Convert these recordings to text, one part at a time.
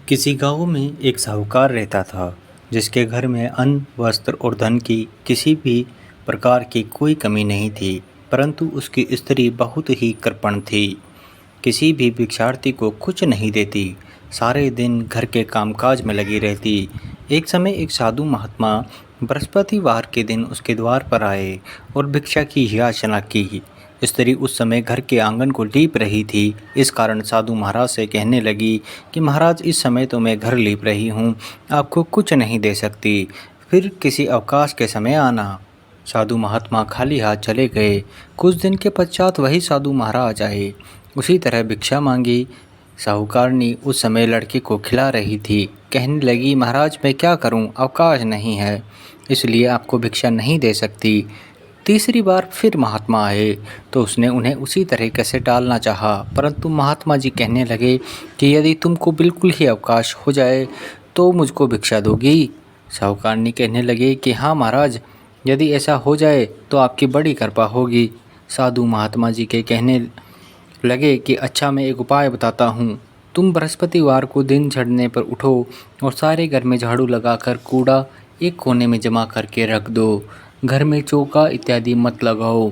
किसी गांव में एक साहूकार रहता था जिसके घर में अन्न, वस्त्र और धन की किसी भी प्रकार की कोई कमी नहीं थी। परंतु उसकी स्त्री बहुत ही कृपण थी। किसी भी भिक्षार्थी को कुछ नहीं देती, सारे दिन घर के कामकाज में लगी रहती। एक समय एक साधु महात्मा बृहस्पतिवार के दिन उसके द्वार पर आए और भिक्षा की याचना की। स्त्री उस समय घर के आंगन को लीप रही थी। इस कारण साधु महाराज से कहने लगी कि महाराज, इस समय तो मैं घर लीप रही हूँ, आपको कुछ नहीं दे सकती, फिर किसी अवकाश के समय आना। साधु महात्मा खाली हाथ चले गए। कुछ दिन के पश्चात वही साधु महाराज आए। उसी तरह भिक्षा मांगी। साहूकारनी उस समय लड़के को खिला रही थी। कहने लगी, महाराज मैं क्या करूं, अवकाश नहीं है, इसलिए आपको भिक्षा नहीं दे सकती। तीसरी बार फिर महात्मा आए तो उसने उन्हें उसी तरीके से टालना चाहा, परंतु महात्मा जी कहने लगे कि यदि तुमको बिल्कुल ही अवकाश हो जाए तो मुझको भिक्षा दोगी। साहूकारनी कहने लगे कि हाँ महाराज, यदि ऐसा हो जाए तो आपकी बड़ी कृपा होगी। साधु महात्मा जी के कहने लगे कि अच्छा, मैं एक उपाय बताता हूँ। तुम बृहस्पतिवार को दिन चढ़ने पर उठो और सारे घर में झाड़ू लगाकर कूड़ा एक कोने में जमा करके रख दो। घर में चौका इत्यादि मत लगाओ।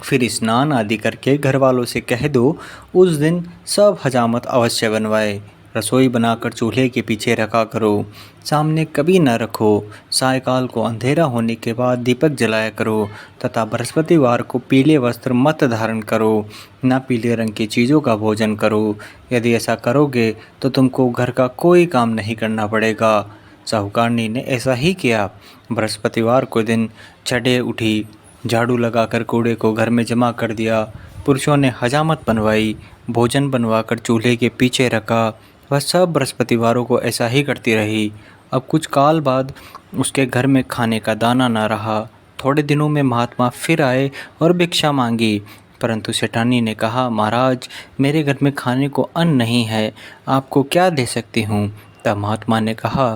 फिर स्नान आदि करके घर वालों से कह दो उस दिन सब हजामत अवश्य बनवाए। रसोई बनाकर चूल्हे के पीछे रखा करो, सामने कभी न रखो। सायंकाल को अंधेरा होने के बाद दीपक जलाया करो तथा बृहस्पतिवार को पीले वस्त्र मत धारण करो, न पीले रंग की चीज़ों का भोजन करो। यदि ऐसा करोगे तो तुमको घर का कोई काम नहीं करना पड़ेगा। साहूकारनी ने ऐसा ही किया। बृहस्पतिवार को दिन चढ़े उठी, झाड़ू लगाकर कूड़े को घर में जमा कर दिया। पुरुषों ने हजामत बनवाई, भोजन बनवाकर चूल्हे के पीछे रखा। वह सब बृहस्पतिवारों को ऐसा ही करती रही। अब कुछ काल बाद उसके घर में खाने का दाना न रहा। थोड़े दिनों में महात्मा फिर आए और भिक्षा मांगी, परंतु सेठानी ने कहा, महाराज मेरे घर में खाने को अन्न नहीं है, आपको क्या दे सकती हूँ। तब महात्मा ने कहा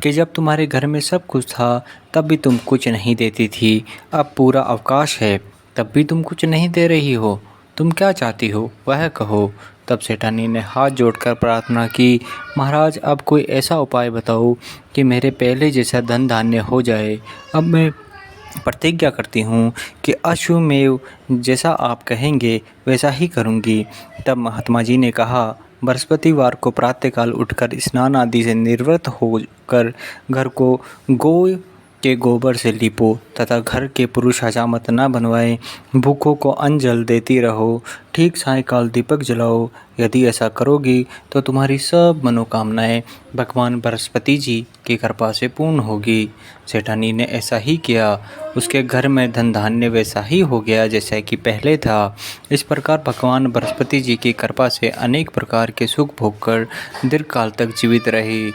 कि जब तुम्हारे घर में सब कुछ था तब भी तुम कुछ नहीं देती थी, अब पूरा अवकाश है तब भी तुम कुछ नहीं दे रही हो, तुम क्या चाहती हो वह कहो। तब सेठानी ने हाथ जोड़कर प्रार्थना की, महाराज अब कोई ऐसा उपाय बताओ कि मेरे पहले जैसा धन धान्य हो जाए। अब मैं प्रतिज्ञा करती हूँ कि अश्वमेव जैसा आप कहेंगे वैसा ही करूँगी। तब महात्मा जी ने कहा, बृहस्पतिवार को प्रातःकाल उठकर स्नान आदि से निवृत्त होकर घर को गौ के गोबर से लीपो तथा घर के पुरुष हजामत न बनवाएं। भूखों को अन्न जल देती रहो। ठीक सायंकाल दीपक जलाओ। यदि ऐसा करोगी तो तुम्हारी सब मनोकामनाएं भगवान बृहस्पति जी की कृपा से पूर्ण होगी। सेठानी ने ऐसा ही किया। उसके घर में धन धान्य वैसा ही हो गया जैसा कि पहले था। इस प्रकार भगवान बृहस्पति जी की कृपा से अनेक प्रकार के सुख भोग कर दीर्घकाल तक जीवित रही।